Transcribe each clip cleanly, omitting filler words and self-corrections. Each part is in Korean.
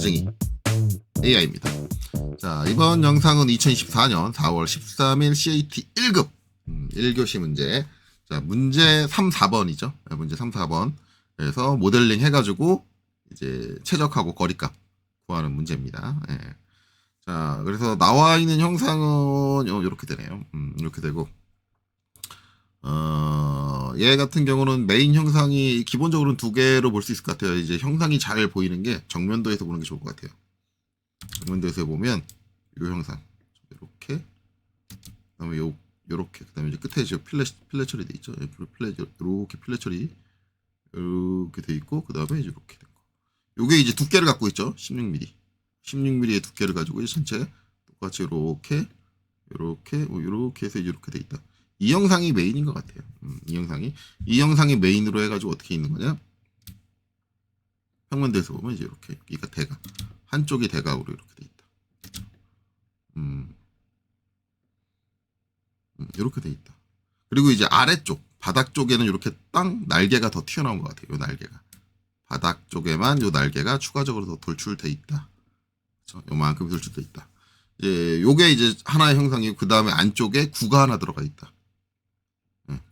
나중이 AI입니다. 자, 이번 영상은 2024년 4월 13일 CAT 1급 1교시 문제. 자, 문제 3, 4번이죠. 문제 3, 4번. 그래서 모델링 해가지고 이제 최적하고 거리값 구하는 문제입니다. 예. 자, 그래서 나와 있는 형상은 이렇게 되네요. 이렇게 되고, 얘 같은 경우는 메인 형상이 기본적으로는 두 개로 볼 수 있을 것 같아요. 이제 형상이 잘 보이는 게 정면도에서 보는 게 좋을 것 같아요. 정면도에서 보면 이 형상 이렇게, 그다음에 요렇게, 그다음에 이제 끝에 이제 필렛 처리 돼 있죠. 이렇게 필렛 처리 이렇게 돼 있고, 그다음에 이제 이렇게 된 거. 요게 이제 두께를 갖고 있죠. 16mm. 16mm의 두께를 가지고 이제 전체 똑같이 이렇게 해서 이렇게 돼 있다. 이 영상이 메인인 것 같아요. 이 영상이 메인으로 해가지고 어떻게 있는 거냐? 평면도에서 보면 이제 이렇게, 그러니까 대각, 한쪽이 대각으로 이렇게 돼 있다. 이렇게 돼 있다. 그리고 이제 아래쪽 바닥 쪽에는 이렇게 땅 날개가 더 튀어나온 것 같아요. 요 날개가 바닥 쪽에만 요 날개가 추가적으로 더 돌출돼 있다. 그렇죠? 요만큼 돌출돼 있다. 이제 요게 이제 하나의 형상이고, 그 다음에 안쪽에 구가 하나 들어가 있다.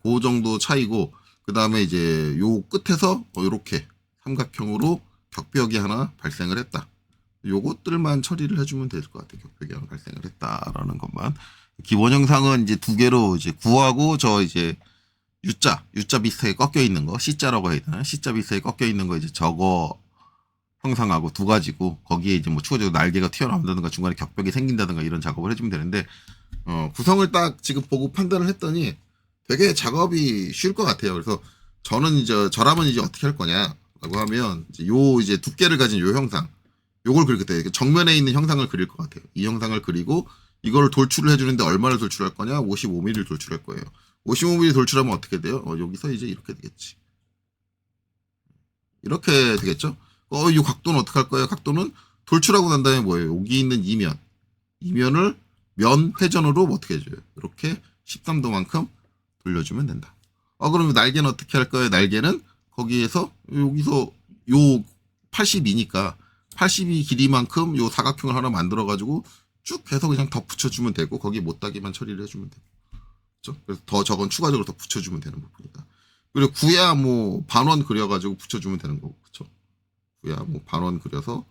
그 정도 차이고, 그 다음에 이제 요 끝에서 요렇게 삼각형으로 격벽이 하나 발생을 했다. 요것들만 처리를 해주면 될 것 같아요. 격벽이 하나 발생을 했다라는 것만. 기본 형상은 이제 두 개로 이제 구하고, 저 이제 U자 비슷하게 꺾여 있는 거, C자라고 해야 되나? C자 비슷하게 꺾여 있는 거 이제 저거 형상하고 두 가지고, 거기에 이제 뭐 추가적으로 날개가 튀어나온다든가 중간에 격벽이 생긴다든가 이런 작업을 해주면 되는데, 구성을 딱 지금 보고 판단을 했더니 되게 작업이 쉬울 것 같아요. 그래서 저라면 이제 어떻게 할 거냐라고 하면, 이제 두께를 가진 요 형상, 요걸 그릴 때 정면에 있는 형상을 그릴 것 같아요. 이 형상을 그리고 이걸 돌출을 해주는데 얼마를 돌출할 거냐? 55mm를 돌출할 거예요. 55mm 돌출하면 어떻게 돼요? 여기서 이제 이렇게 되겠지. 이렇게 되겠죠? 이 각도는 어떻게 할 거예요? 각도는 돌출하고 난 다음에 뭐예요? 여기 있는 이면을 면 회전으로 어떻게 해줘요? 이렇게 13도만큼 돌려주면 된다. 그러면 날개는 어떻게 할 거예요? 날개는 여기서 요 82니까 82 길이만큼 요 사각형을 하나 만들어가지고 쭉 해서 그냥 더 붙여주면 되고, 거기 못다기만 처리를 해주면 되고. 그렇죠? 그래서 더 저건 추가적으로 더 붙여주면 되는 부분이다. 그리고 구야 뭐 반원 그려가지고 붙여주면 되는 거고, 그렇죠? 구야 뭐 반원 그려서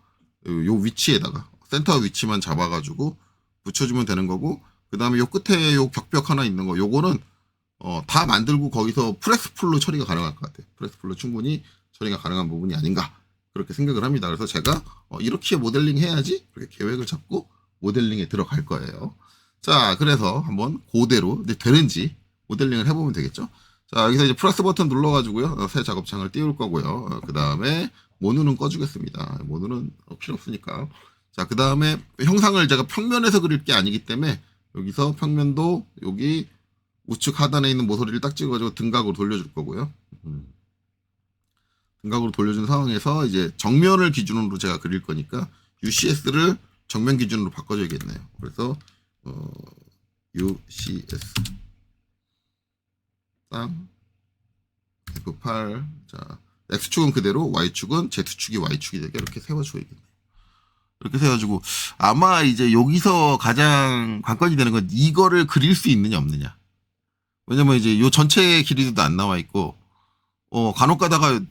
요 위치에다가 센터 위치만 잡아가지고 붙여주면 되는 거고, 그 다음에 요 끝에 요 격벽 하나 있는 거, 요거는 다 만들고 거기서 프레스풀로 처리가 가능할 것 같아요. 프레스풀로 충분히 처리가 가능한 부분이 아닌가, 그렇게 생각을 합니다. 그래서 제가 이렇게 모델링 해야지, 그렇게 계획을 잡고 모델링에 들어갈 거예요. 자, 그래서 한번 그대로 이제 되는지 모델링을 해보면 되겠죠. 자, 여기서 이제 플러스 버튼 눌러가지고요, 새 작업창을 띄울 거고요. 그 다음에 모누는 꺼주겠습니다. 모누는 필요 없으니까. 자, 그 다음에 형상을 제가 평면에서 그릴 게 아니기 때문에 여기서 평면도 여기 우측 하단에 있는 모서리를 딱 찍어가지고 등각으로 돌려줄 거고요. 등각으로 돌려준 상황에서 이제 정면을 기준으로 제가 그릴 거니까 UCS를 정면 기준으로 바꿔줘야겠네요. 그래서 UCS 땅 F8. 자, X축은 그대로, Y축은 Z축이 Y축이 되게 이렇게 세워줘야겠네요. 이렇게 세워가지고, 아마 이제 여기서 가장 관건이 되는 건 이거를 그릴 수 있느냐 없느냐. 왜냐면 이제 요 전체의 길이도 안 나와 있고, 간혹 가다가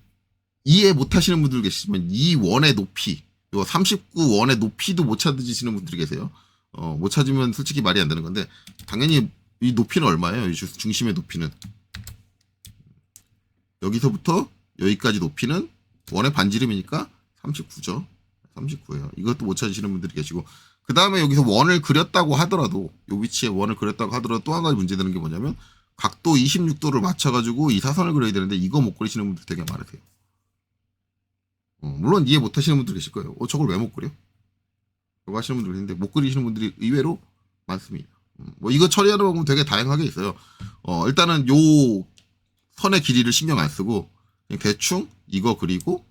이해 못 하시는 분들 계시지만 이 원의 높이, 요 39원의 높이도 못 찾으시는 분들이 계세요. 못 찾으면 솔직히 말이 안 되는 건데, 당연히 이 높이는 얼마예요? 이 중심의 높이는. 여기서부터 여기까지 높이는 원의 반지름이니까 39죠. 39예요. 이것도 못 찾으시는 분들이 계시고, 그 다음에 여기서 원을 그렸다고 하더라도, 요 위치에 원을 그렸다고 하더라도 또 한 가지 문제되는 게 뭐냐면, 각도 26도를 맞춰가지고 이 사선을 그려야 되는데 이거 못 그리시는 분들 되게 많으세요. 물론 이해 못 하시는 분들 계실 거예요. 저걸 왜 못 그려? 저거 하시는 분들 있는데 못 그리시는 분들이 의외로 많습니다. 뭐 이거 처리하는 방법은 되게 다양하게 있어요. 일단은 요 선의 길이를 신경 안 쓰고 그냥 대충 이거 그리고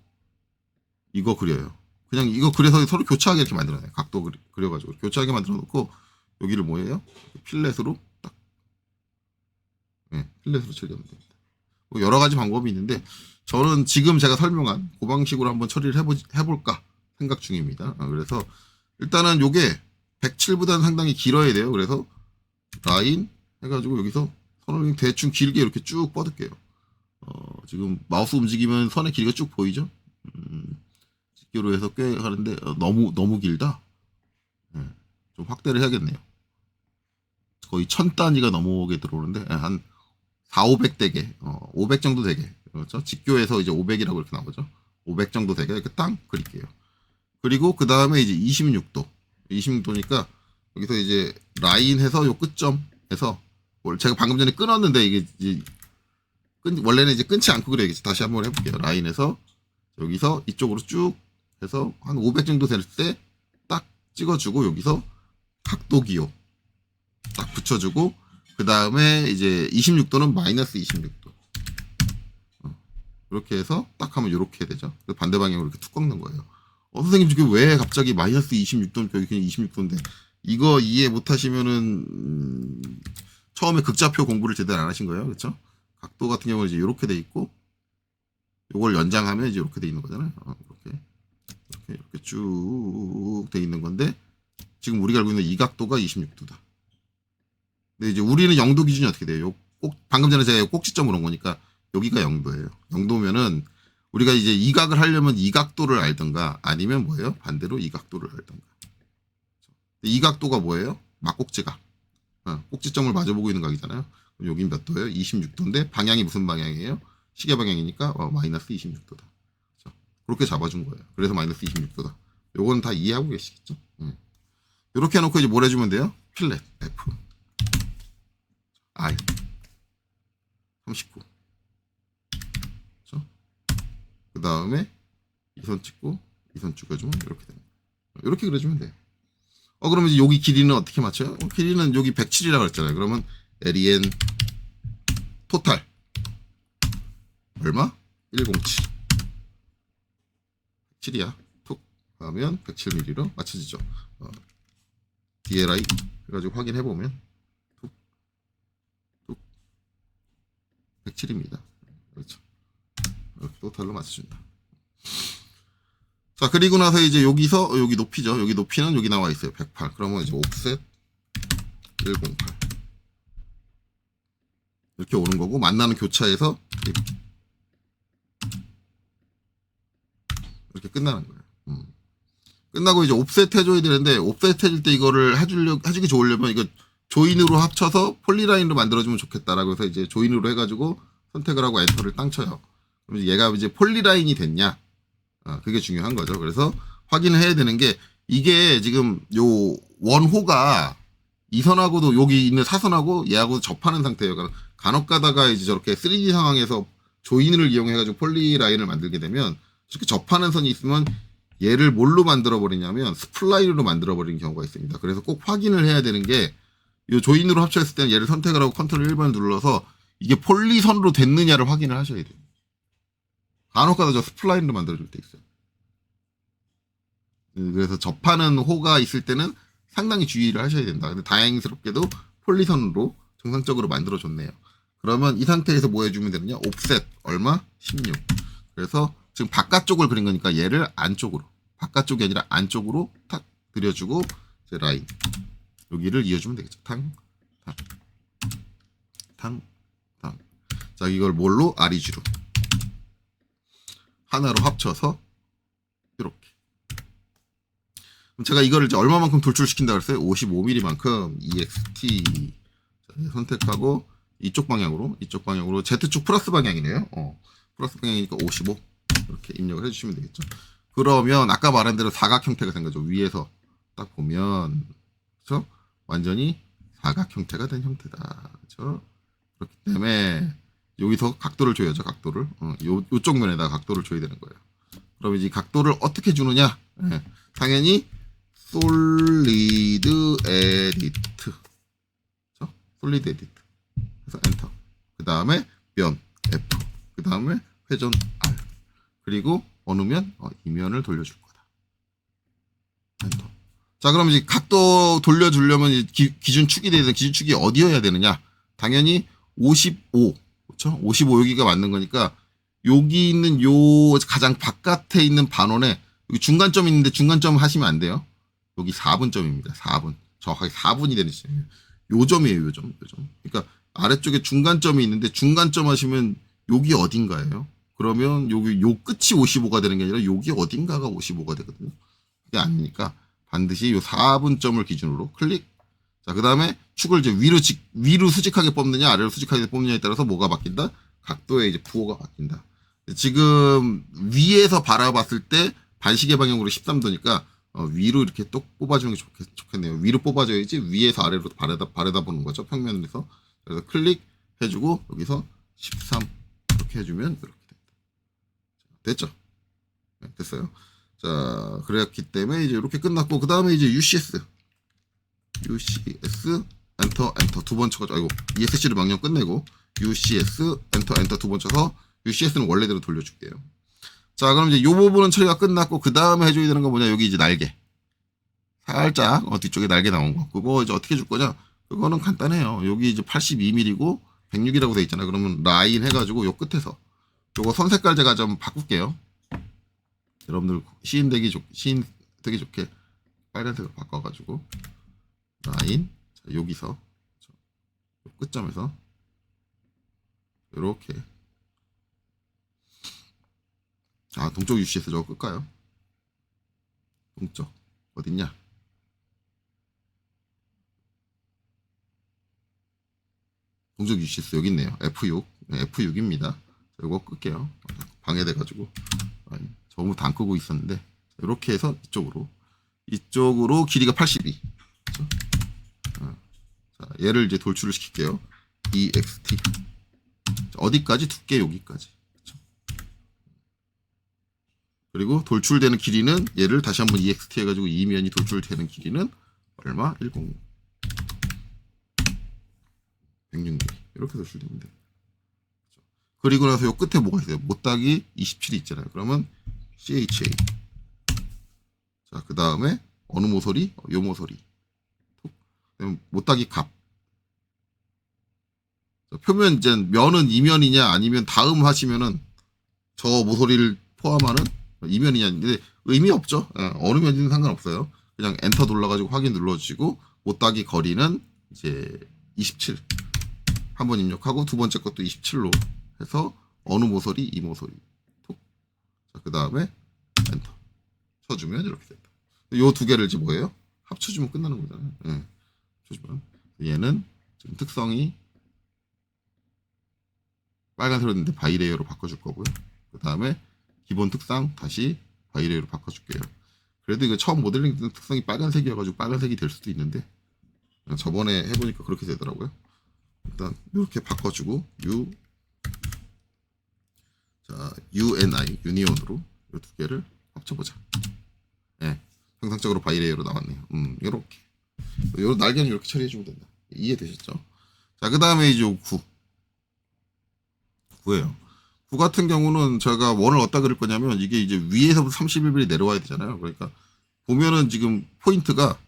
이거 그려요. 그냥 이거 그려서 서로 교차하게 이렇게 만들어놔요. 각도 그려가지고 교차하게 만들어 놓고, 여기를 뭐예요? 필렛으로 딱, 필렛으로 처리하면 됩니다. 뭐 여러 가지 방법이 있는데, 저는 지금 제가 설명한 그 방식으로 한번 처리를 해볼까 생각 중입니다. 그래서 일단은 요게 107보다는 상당히 길어야 돼요. 그래서 라인 해가지고 여기서 선을 대충 길게 이렇게 쭉 뻗을게요. 지금 마우스 움직이면 선의 길이가 쭉 보이죠? 직교로 해서 꽤 하는데 너무 길다. 좀 확대를 해야겠네요. 거의 1000단위가 넘어오게 들어오는데 한 4, 500 되게 500 정도 되게 그렇죠? 직교에서 이제 500이라고 이렇게 나오죠. 500 정도 되게 이렇게 땅 그릴게요. 그리고 그 다음에 이제 26도니까 여기서 이제 라인 해서 요 끝점에서 제가 방금 전에 끊었는데 이게 이제 원래는 이제 끊지 않고 그래야겠지. 다시 한번 해볼게요. 라인에서 여기서 이쪽으로 쭉 해서 한 500 정도 될 때 딱 찍어주고 여기서 각도 기호 딱 붙여주고 그 다음에 이제 26도는 마이너스 26도 이렇게 해서 딱 하면 이렇게 되죠. 반대 방향으로 이렇게 툭 꺾는 거예요. 선생님 지금 왜 갑자기 마이너스 26도니까 여기 그냥 26도인데 이거 이해 못하시면은 처음에 극좌표 공부를 제대로 안 하신 거예요, 그렇죠? 각도 같은 경우는 이제 이렇게 돼 있고 요걸 연장하면 이제 이렇게 돼 있는 거잖아요. 이렇게 쭉 돼 있는 건데 지금 우리가 알고 있는 이 각도가 26도다. 근데 이제 우리는 0도 기준이 어떻게 돼요? 방금 전에 제가 꼭지점으로 온 거니까 여기가 0도예요. 0도면은 우리가 이제 이 각을 하려면 이 각도를 알던가 아니면 뭐예요? 반대로 이 각도를 알던가. 이 각도가 뭐예요? 막꼭지각. 꼭지점을 마주보고 있는 각이잖아요. 그럼 여긴 몇 도예요? 26도인데 방향이 무슨 방향이에요? 시계 방향이니까 마이너스 26도다. 그렇게 잡아준 거예요. 그래서 마이너스 26도다. 요건 다 이해하고 계시겠죠? 이렇게 해놓고 이제 뭘 해주면 돼요? 필렛 F I 39. 그렇죠? 그 다음에 이 선 찍고 이 선 찍어주면 이렇게 됩니다. 이렇게 그려주면 돼요. 그러면 이제 여기 길이는 어떻게 맞춰요? 길이는 여기 107이라고 그랬잖아요. 그러면 LEN 토탈 얼마? 107. 107이야. 툭 하면 107mm로 맞춰지죠. DLI 해가지고 확인해보면 툭 107입니다. 그렇죠. 이렇게 토탈로 맞춰준다. 자, 그리고 나서 이제 여기서 여기 높이죠. 여기 높이는 여기 나와 있어요. 108. 그러면 이제 옵셋 108. 이렇게 오는 거고 만나는 교차에서 이렇게 끝나는 거예요. 끝나고 이제 옵셋 해줘야 되는데 옵셋 해줄 때 이거를 해주기 좋으려면 이거 조인으로 합쳐서 폴리라인으로 만들어주면 좋겠다라고 해서 이제 조인으로 해가지고 선택을 하고 엔터를 땅 쳐요. 그럼 얘가 이제 폴리라인이 됐냐? 그게 중요한 거죠. 그래서 확인을 해야 되는 게 이게 지금 요 원호가 이 선하고도 여기 있는 사선하고 얘하고 접하는 상태예요. 그러니까 간혹 가다가 이제 저렇게 3D 상황에서 조인을 이용해가지고 폴리라인을 만들게 되면 이렇게 접하는 선이 있으면 얘를 뭘로 만들어 버리냐면 스플라인으로 만들어 버리는 경우가 있습니다. 그래서 꼭 확인을 해야 되는 게 이 조인으로 합쳐졌을 때는 얘를 선택을 하고 컨트롤 1번을 눌러서 이게 폴리선으로 됐느냐를 확인을 하셔야 돼요. 간혹 가다 저 스플라인으로 만들어줄 때 있어요. 그래서 접하는 호가 있을 때는 상당히 주의를 하셔야 된다. 근데 다행스럽게도 폴리선으로 정상적으로 만들어줬네요. 그러면 이 상태에서 뭐 해주면 되느냐? 옵셋 얼마? 16. 그래서 지금 바깥쪽을 그린 거니까 얘를 안쪽으로, 바깥쪽이 아니라 안쪽으로 탁 들여주고 이제 라인 여기를 이어주면 되겠죠. 탕. 자, 이걸 뭘로? 아리주로 하나로 합쳐서 이렇게. 그럼 제가 이거를 이제 얼마만큼 돌출시킨다 그랬어요? 55mm만큼 EXT 선택하고 이쪽 방향으로 Z축 플러스 방향이네요. 플러스 방향이니까 55 이렇게 입력을 해주시면 되겠죠. 그러면 아까 말한 대로 사각 형태가 생겨죠. 위에서 딱 보면 그렇죠? 완전히 사각 형태가 된 형태다. 그렇죠? 그렇기 때문에 여기서 각도를 줘야죠. 각도를 요쪽 면에다가 각도를 줘야 되는 거예요. 그럼 이제 각도를 어떻게 주느냐? 당연히 솔리드 에디트, 그렇죠? 솔리드 에디트. 그래서 엔터. 그 다음에 면 F. 그 다음에 회전 R. 그리고 어느 면? 이 면을 돌려줄 거다. 엔터. 자, 그럼 이제 각도 돌려주려면 기준축이 돼야 되는 기준축이 어디여야 되느냐? 당연히 55. 그렇죠? 55 여기가 맞는 거니까 여기 있는 요 가장 바깥에 있는 반원에 여기 중간점 있는데 중간점 하시면 안 돼요. 여기 4분점입니다. 4분. 정확하게 4분이 되는 시점이에요. 요 점이에요. 요 점. 그러니까 아래쪽에 중간점이 있는데 중간점 하시면 여기 어딘가예요. 그러면 여기 요 끝이 55가 되는 게 아니라 여기 어딘가가 55가 되거든요. 그게 아니니까 반드시 요 4분점을 기준으로 클릭. 자, 그 다음에 축을 이제 위로 수직하게 뽑느냐, 아래로 수직하게 뽑느냐에 따라서 뭐가 바뀐다? 각도의 이제 부호가 바뀐다. 지금 위에서 바라봤을 때 반시계 방향으로 13도니까 위로 이렇게 또 뽑아주는 게 좋겠네요. 위로 뽑아줘야지 위에서 아래로 바라다 보는 거죠. 평면에서. 그래서 클릭 해주고 여기서 13 이렇게 해주면 이렇게 됩니다. 됐죠? 네, 됐어요. 자, 그랬기 때문에 이제 이렇게 끝났고 그 다음에 이제 UCS 엔터 두 번 쳐가지고 아이고 ESC를 명령 끝내고 UCS 엔터 두 번 쳐서 UCS는 원래대로 돌려줄게요. 자, 그럼 이제 이 부분은 처리가 끝났고 그 다음에 해줘야 되는 건 뭐냐? 여기 이제 날개 살짝 뒤쪽에 날개 나온 거 그거 이제 어떻게 줄 거냐? 그거는 간단해요. 여기 이제 82mm고 106이라고 돼 있잖아요. 그러면 라인 해가지고 요 끝에서 요거 선 색깔 제가 좀 바꿀게요. 여러분들 시인 되기 좋게 빨간색으로 바꿔가지고 라인 자, 여기서 요 끝점에서 요렇게 동쪽 UCS 저거 끌까요? 동쪽 어딨냐? 동쪽 UCS 여기 있네요. F6 F6입니다. 이거 끌게요. 방해돼가지고 전부 다 안 끄고 있었는데 이렇게 해서 이쪽으로 길이가 82. 그렇죠? 자, 얘를 이제 돌출을 시킬게요. EXT 어디까지? 두께 여기까지. 그렇죠? 그리고 돌출되는 길이는 얘를 다시 한번 EXT 해가지고 이면이 돌출되는 길이는 얼마? 106 106mm 이렇게 돌출되면 돼요. 그렇죠? 그리고 나서 요 끝에 뭐가 있어요? 못따기 27이 있잖아요. 그러면 CHA 자, 그 다음에 어느 모서리? 요 모서리 못따기 값 자, 표면 이제 면은 이면이냐 아니면 다음 하시면은 저 모서리를 포함하는 이면이냐 근데 의미 없죠. 어느 면이든 상관없어요. 그냥 엔터 눌러가지고 확인 눌러주시고 못따기 거리는 이제 27 한번 입력하고 두 번째 것도 27로 해서 어느 모서리 이 모서리 톡. 자, 그 다음에 엔터 쳐주면 이렇게 된다. 요 두 개를 이제 뭐예요? 합쳐주면 끝나는 거잖아요. 합쳐주면 얘는 지금 특성이 빨간색이었는데 바이레이어로 바꿔줄 거고요. 그 다음에 기본 특성 다시 바이레이어로 바꿔줄게요. 그래도 이거 처음 모델링 특성이 빨간색이어가지고 빨간색이 될 수도 있는데 저번에 해보니까 그렇게 되더라고요. 일단 이렇게 바꿔주고 UNI 유니온으로 이 두 개를 합쳐보자. 네, 정상적으로 바이레이어로 나왔네요. 이렇게 요 날개는 이렇게 처리해주면 된다. 이해되셨죠? 자, 그 다음에 이제 9예요. 9 같은 경우는 제가 원을 어디다 그릴 거냐면 이게 이제 위에서부터 31mm 내려와야 되잖아요. 그러니까 보면은 지금 포인트가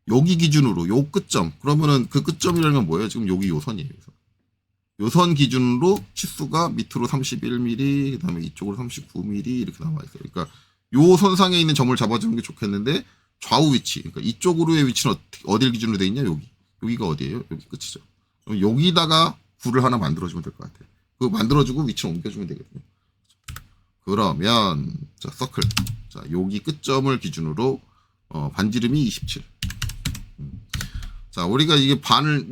여기 기준으로 요 끝점 그러면은 그 끝점이라는 건 뭐예요? 지금 여기 요선이에요. 요선 기준으로 치수가 밑으로 31mm 그다음에 이쪽으로 39mm 이렇게 나와 있어요. 그러니까 요 선상에 있는 점을 잡아주는 게 좋겠는데 좌우 위치 그러니까 이쪽으로의 위치는 어딜 기준으로 돼 있냐? 여기가 어디예요? 여기 끝이죠. 그럼 여기다가 9를 하나 만들어주면 될 것 같아요. 그거 만들어주고 위치를 옮겨주면 되거든요. 그러면 자 서클 자 여기 끝점을 기준으로 반지름이 27. 자 우리가 이게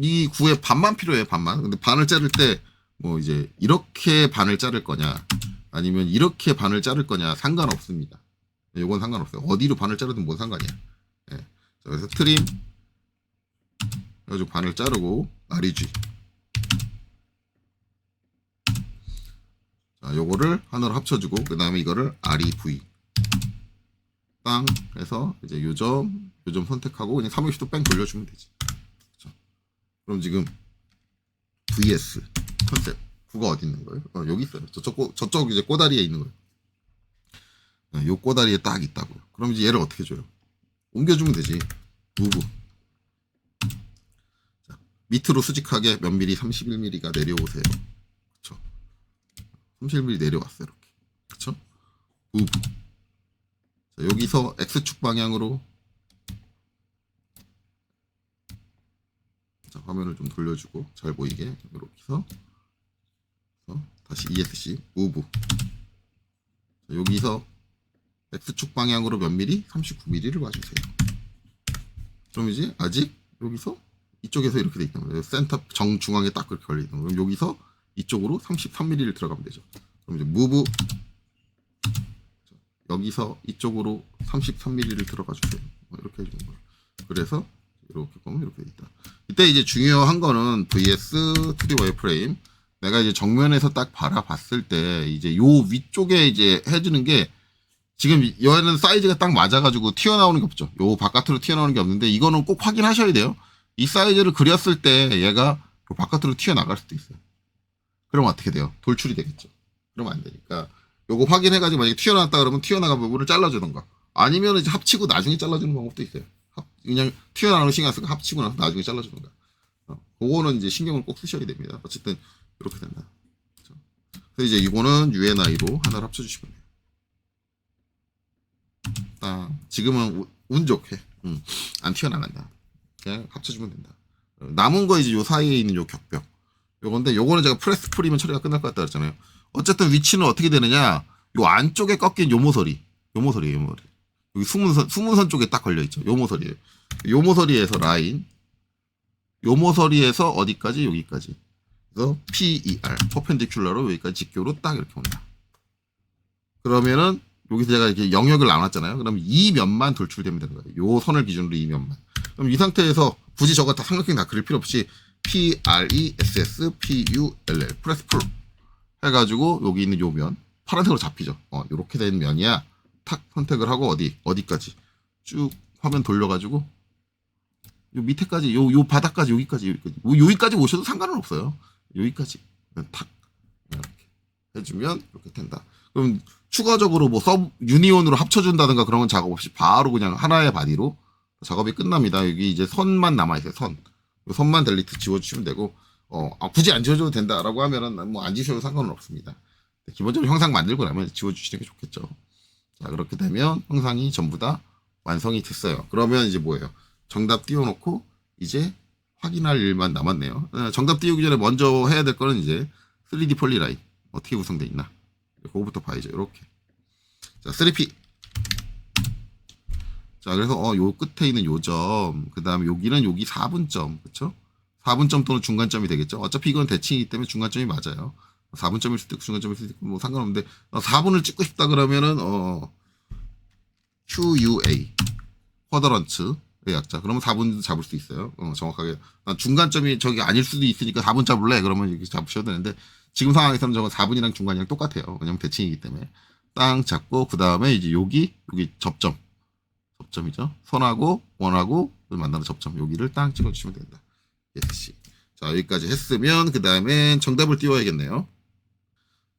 이 구의 반만 필요해요. 반만. 근데 반을 자를 때 뭐 이제 이렇게 반을 자를 거냐 아니면 이렇게 반을 자를 거냐 상관없습니다. 이건 상관없어요. 어디로 반을 자르든 뭔 상관이야. 네. 자, 그래서 트림 그래가지고 반을 자르고 REG 자, 요거를 하나로 합쳐주고 그 다음에 이거를 REV 땅 해서 이제 요점 선택하고 그냥 360도 뺑 돌려주면 되지. 그렇죠? 그럼 지금 VS 컨셉 9가 어디 있는 거예요? 여기 있어요. 저쪽 이제 꼬다리에 있는 거예요. 요 꼬다리에 딱 있다고요. 그럼 이제 얘를 어떻게 줘요? 옮겨주면 되지. 무브 자, 밑으로 수직하게 몇 미리 31mm가 내려오세요. 그렇죠? 31mm 내려왔어요. 이렇게. 그렇죠? 무브 자, 여기서 X축 방향으로 자, 화면을 좀 돌려주고 잘 보이게 이렇게 해서 다시 ESC 무브. 자, 여기서 X축 방향으로 몇 미리? 39mm를 봐주세요. 그럼 이제 아직 여기서 이쪽에서 이렇게 돼 있단 말이에요. 센터 정중앙에 딱 그렇게 걸려 있는 거예요. 그럼 여기서 이쪽으로 33mm를 들어가면 되죠. 그럼 이제 무브 여기서 이쪽으로 33mm를 들어가 주세요. 이렇게 해주는 거예요. 그래서 이렇게 보면 이렇게 돼 있다. 이때 이제 중요한 거는 VS 2D 와이어프레임. 내가 이제 정면에서 딱 바라봤을 때 이제 요 위쪽에 이제 해주는 게 지금 얘는 사이즈가 딱 맞아가지고 튀어나오는 게 없죠. 요 바깥으로 튀어나오는 게 없는데 이거는 꼭 확인하셔야 돼요. 이 사이즈를 그렸을 때 얘가 바깥으로 튀어나갈 수도 있어요. 그러면 어떻게 돼요? 돌출이 되겠죠. 그러면 안 되니까 요거 확인해가지고 만약에 튀어나왔다 그러면 튀어나간 부분을 잘라주던가 아니면 이제 합치고 나중에 잘라주는 방법도 있어요. 그냥 튀어나오는 거 신경 쓰고 합치고 나서 나중에 잘라주던가. 그거는 이제 신경을 꼭 쓰셔야 됩니다. 어쨌든 이렇게 된다. 그래서 이제 이거는 UNI로 하나를 합쳐주시면 돼요. 지금은 운 좋게 안 튀어나간다. 그냥 합쳐주면 된다. 남은 거 이제 요 사이에 있는 요 격벽 요건데 요거는 제가 프레스 풀이면 처리가 끝날 것 같다 그랬잖아요. 어쨌든 위치는 어떻게 되느냐 요 안쪽에 꺾인 요 모서리예요. 요 모서리 여기 수문선 쪽에 딱 걸려있죠. 요 모서리예요. 요 모서리에서 라인 요 모서리에서 어디까지 여기까지 그래서 PER 퍼펜디큘러로 여기까지 직교로 딱 이렇게 온다. 그러면은 여기서 제가 이렇게 영역을 나눴잖아요. 그럼 이 면만 돌출되면 되는 거예요. 요 선을 기준으로 이 면만. 그럼 이 상태에서 굳이 저거 다 삼각형 다 그릴 필요 없이 PRESS PULL 프레스 풀 해가지고 여기 있는 요 면 파란색으로 잡히죠. 요렇게 된 면이야. 탁 선택을 하고 어디까지 쭉 화면 돌려가지고 요 밑에까지 요 바닥까지 여기까지 오셔도 상관은 없어요. 여기까지 탁 이렇게 해주면 이렇게 된다. 그럼 추가적으로 뭐 유니온으로 합쳐준다든가 그런 건 작업 없이 바로 그냥 하나의 바디로 작업이 끝납니다. 여기 이제 선만 남아있어요. 선만 델리트 지워주시면 되고, 굳이 안 지워줘도 된다라고 하면은 뭐 안 지워도 상관은 없습니다. 기본적으로 형상 만들고 나면 지워주시는 게 좋겠죠. 자, 그렇게 되면 형상이 전부 다 완성이 됐어요. 그러면 이제 뭐예요? 정답 띄워놓고 이제 확인할 일만 남았네요. 정답 띄우기 전에 먼저 해야 될 거는 이제 3D 폴리라인 어떻게 구성되어 있나? 그거부터 봐야죠. 이렇게. 자, 3P. 자, 그래서 요 끝에 있는 요 점, 그 다음에 여기는 여기 4분점, 그쵸? 4분점 또는 중간점이 되겠죠. 어차피 이건 대칭이기 때문에 중간점이 맞아요. 4분점일 수도 있고 중간점일 수도 있고 뭐 상관없는데 4분을 찍고 싶다 그러면은 QUA 쿼드런츠의 약자. 그러면 4분 잡을 수 있어요. 정확하게. 중간점이 저기 아닐 수도 있으니까 4분 잡을래? 그러면 이렇게 잡으셔도 되는데 지금 상황에서는 저건 4분이랑 중간이랑 똑같아요. 왜냐면 대칭이기 때문에. 땅 잡고 그 다음에 이제 여기 접점이죠. 선하고 원하고 만나는 접점 여기를 땅 찍어주시면 된다. 예시. 자, 여기까지 했으면 그 다음에 정답을 띄워야겠네요.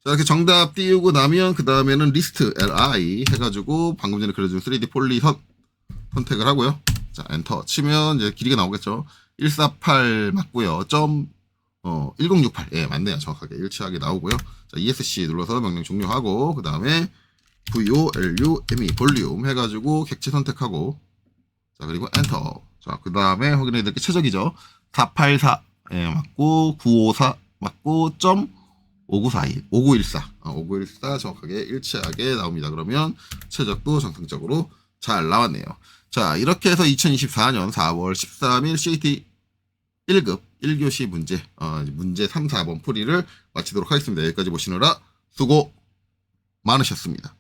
자, 이렇게 정답 띄우고 나면 그 다음에는 리스트 LI 해가지고 방금 전에 그려준 3D 폴리 선택을 하고요. 자, 엔터 치면 이제 길이가 나오겠죠. 148 맞고요. 1068. 예, 맞네요. 정확하게 일치하게 나오고요. 자, ESC 눌러서 명령 종료하고 그 다음에 VOLUME 볼륨 해가지고 객체 선택하고 자, 그리고 엔터. 자, 그 다음에 확인해야 될 게 최적이죠. 484 예, 맞고 954 맞고 5941 5914 정확하게 일치하게 나옵니다. 그러면 최적도 정상적으로 잘 나왔네요. 자, 이렇게 해서 2024년 4월 13일 CAT 1급 1교시 문제 문제 3, 4번 풀이를 마치도록 하겠습니다. 여기까지 보시느라 수고 많으셨습니다.